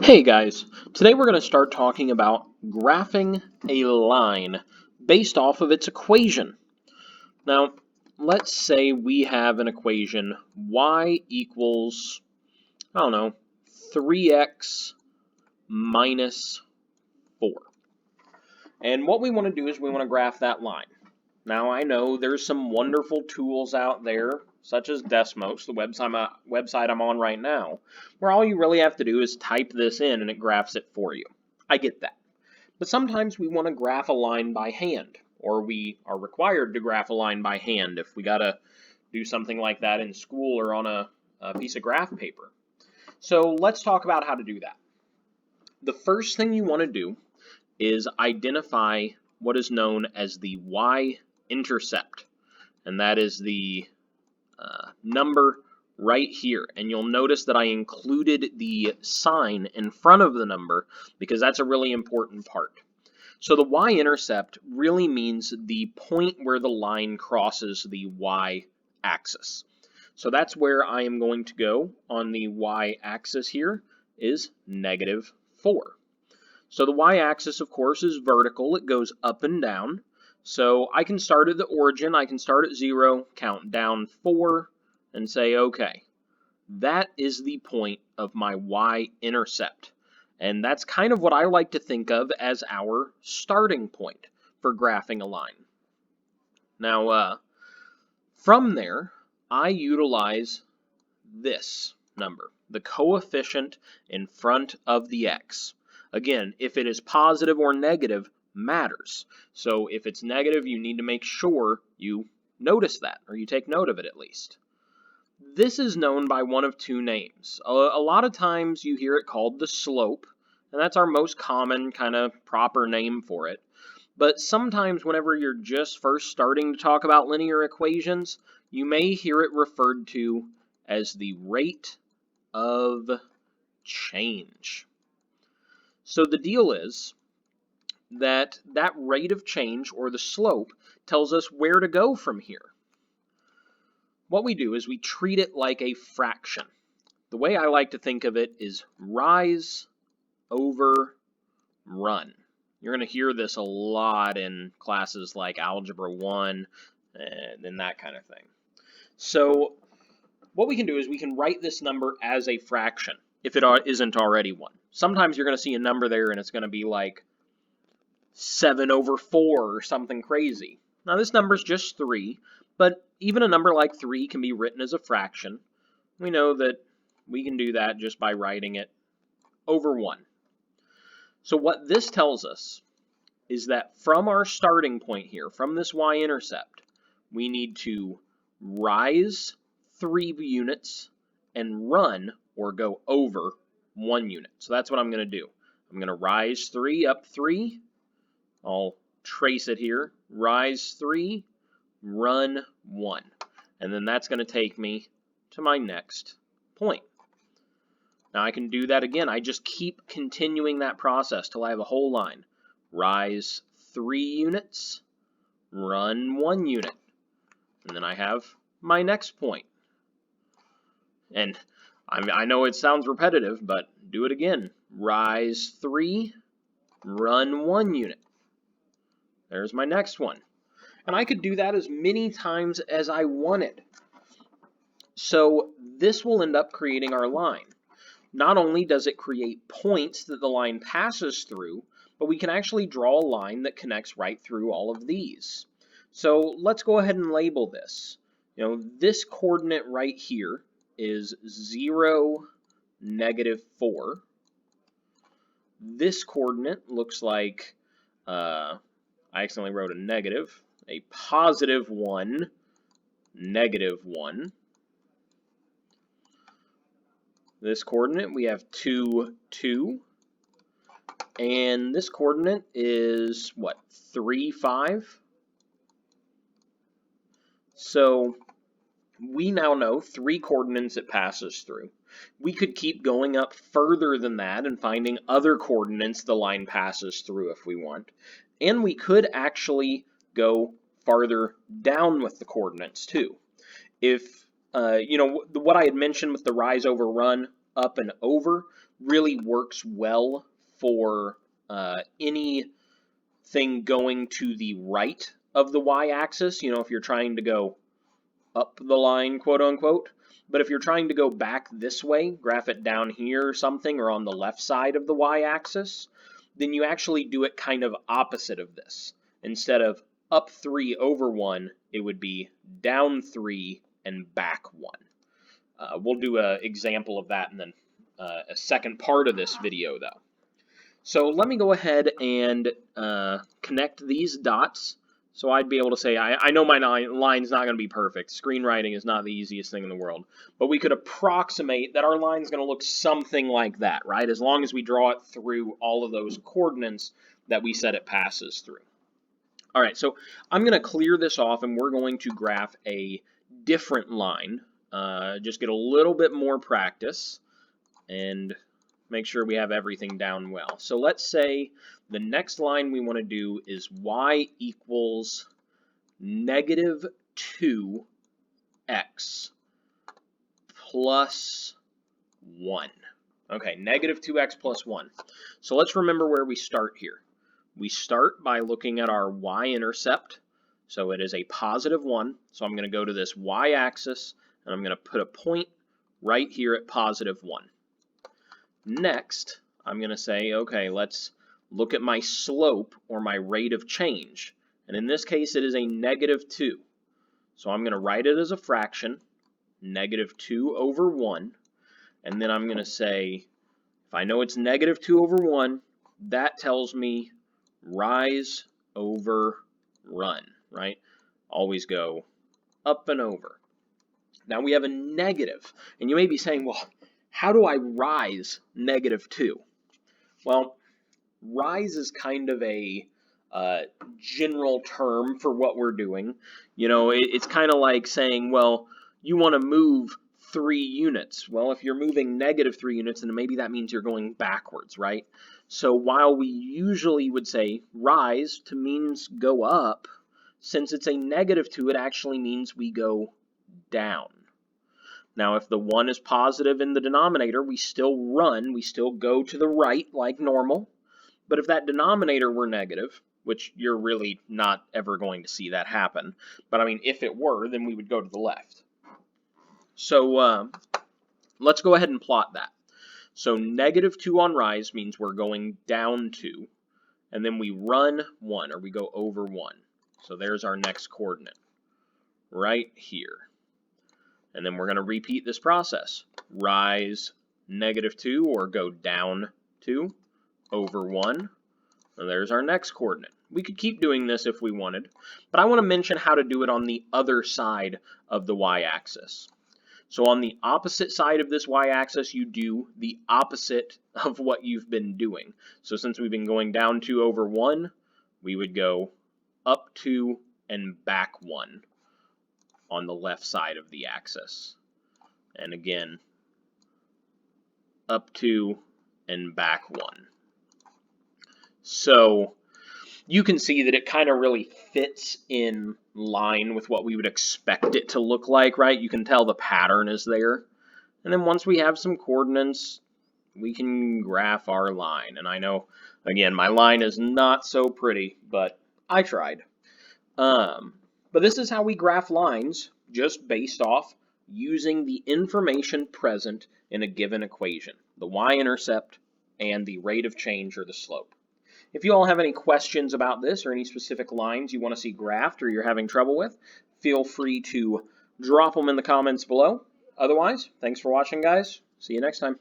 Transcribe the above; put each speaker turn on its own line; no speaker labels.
Hey guys, today we're going to start talking about graphing a line based off of its equation. Now, let's say we have an equation y equals, 3x minus 4. And what we want to do is we want to graph that line. Now, I know there's some wonderful tools out there, such as Desmos, the website I'm on right now, where all you really have to do is type this in and it graphs it for you. I get that. But sometimes we want to graph a line by hand, or we are required to graph a line by hand if we got to do something like that in school or on a piece of graph paper. So let's talk about how to do that. The first thing you want to do is identify what is known as the Y-Intercept, and that is the number right here. And you'll notice that I included the sign in front of the number because that's a really important part. So the y-intercept really means the point where the line crosses the y-axis. So that's where I am going to go on the y-axis here is -4. So the y-axis, of course, is vertical. It goes up and down. So I can start at the origin. I can start at 0, count down 4, and say, okay, that is the point of my y-intercept. And that's kind of what I like to think of as our starting point for graphing a line. Now, from there, I utilize this number, the coefficient in front of the x. Again, if it is positive or negative matters. So if it's negative, you need to make sure you notice that, or you take note of it at least. This is known by one of two names. A lot of times you hear it called the slope, and that's our most common kind of proper name for it. But sometimes whenever you're just first starting to talk about linear equations, you may hear it referred to as the rate of change. So the deal is that rate of change, or the slope, tells us where to go from here. What we do is we treat it like a fraction. The way I like to think of it is rise over run. You're going to hear this a lot in classes like Algebra 1 and that kind of thing. So what we can do is we can write this number as a fraction if it isn't already one. Sometimes you're going to see a number there and it's going to be like 7 over 4 or something crazy. Now this number is just 3, but even a number like 3 can be written as a fraction. We know that we can do that just by writing it over 1. So what this tells us is that from our starting point here, from this y-intercept, we need to rise 3 units and run or go over 1 unit. So that's what I'm going to do. I'm going to rise 3 up 3. I'll trace it here. Rise 3, run 1. And then that's going to take me to my next point. Now I can do that again. I just keep continuing that process till I have a whole line. Rise 3 units, run 1 unit. And then I have my next point. And I know it sounds repetitive, but do it again. Rise 3, run 1 unit. There's my next one. And I could do that as many times as I wanted. So this will end up creating our line. Not only does it create points that the line passes through, but we can actually draw a line that connects right through all of these. So let's go ahead and label this. This coordinate right here is 0, -4. This coordinate looks like, I accidentally wrote a negative, a +1, -1. This coordinate, we have 2, 2. And this coordinate is, what, 3, 5? So we now know 3 coordinates it passes through. We could keep going up further than that and finding other coordinates the line passes through if we want. And we could actually go farther down with the coordinates too. If, what I had mentioned with the rise over run, up and over really works well for anything going to the right of the y-axis. You know, if you're trying to go up the line, quote unquote. But if you're trying to go back this way, graph it down here or something, or on the left side of the y-axis, then you actually do it kind of opposite of this. Instead of up 3 over 1, it would be down 3 and back 1. We'll do an example of that in a second part of this video, though. So let me go ahead and connect these dots. So I'd be able to say, I know my line's not going to be perfect. Screenwriting is not the easiest thing in the world. But we could approximate that our line's going to look something like that, right? As long as we draw it through all of those coordinates that we said it passes through. All right, so I'm going to clear this off, and we're going to graph a different line. Just get a little bit more practice and make sure we have everything down well. So let's say the next line we want to do is y equals negative 2x plus 1. Okay, negative 2x plus 1. So let's remember where we start here. We start by looking at our y-intercept. So it is a positive 1. So I'm going to go to this y-axis, and I'm going to put a point right here at positive 1. Next, I'm going to say, okay, let's look at my slope, or my rate of change. And in this case, it is a negative 2. So I'm going to write it as a fraction, negative 2 over 1. And then I'm going to say, if I know it's negative 2 over 1, that tells me rise over run, right? Always go up and over. Now we have a negative. And you may be saying, well, how do I rise negative 2? Well, rise is kind of a general term for what we're doing. You know, it's kind of like saying, well, you want to move 3 units. Well, if you're moving negative 3 units, then maybe that means you're going backwards, right? So while we usually would say rise to means go up, since it's a negative 2, it actually means we go down. Now, if the 1 is positive in the denominator, we still run, we still go to the right like normal. But if that denominator were negative, which you're really not ever going to see that happen, but I mean, if it were, then we would go to the left. So let's go ahead and plot that. So negative 2 on rise means we're going down 2, and then we run 1, or we go over 1. So there's our next coordinate, right here. And then we're going to repeat this process. Rise negative 2, or go down 2, over 1. And there's our next coordinate. We could keep doing this if we wanted, but I want to mention how to do it on the other side of the y-axis. So on the opposite side of this y-axis, you do the opposite of what you've been doing. So since we've been going down 2 over 1, we would go up 2 and back 1 on the left side of the axis. And again, up 2 and back 1. So you can see that it kind of really fits in line with what we would expect it to look like, right? You can tell the pattern is there. And then once we have some coordinates, we can graph our line. And I know, again, my line is not so pretty, but I tried. But this is how we graph lines, just based off using the information present in a given equation, the y-intercept and the rate of change, or the slope. If you all have any questions about this, or any specific lines you want to see graphed or you're having trouble with, feel free to drop them in the comments below. Otherwise, thanks for watching, guys. See you next time.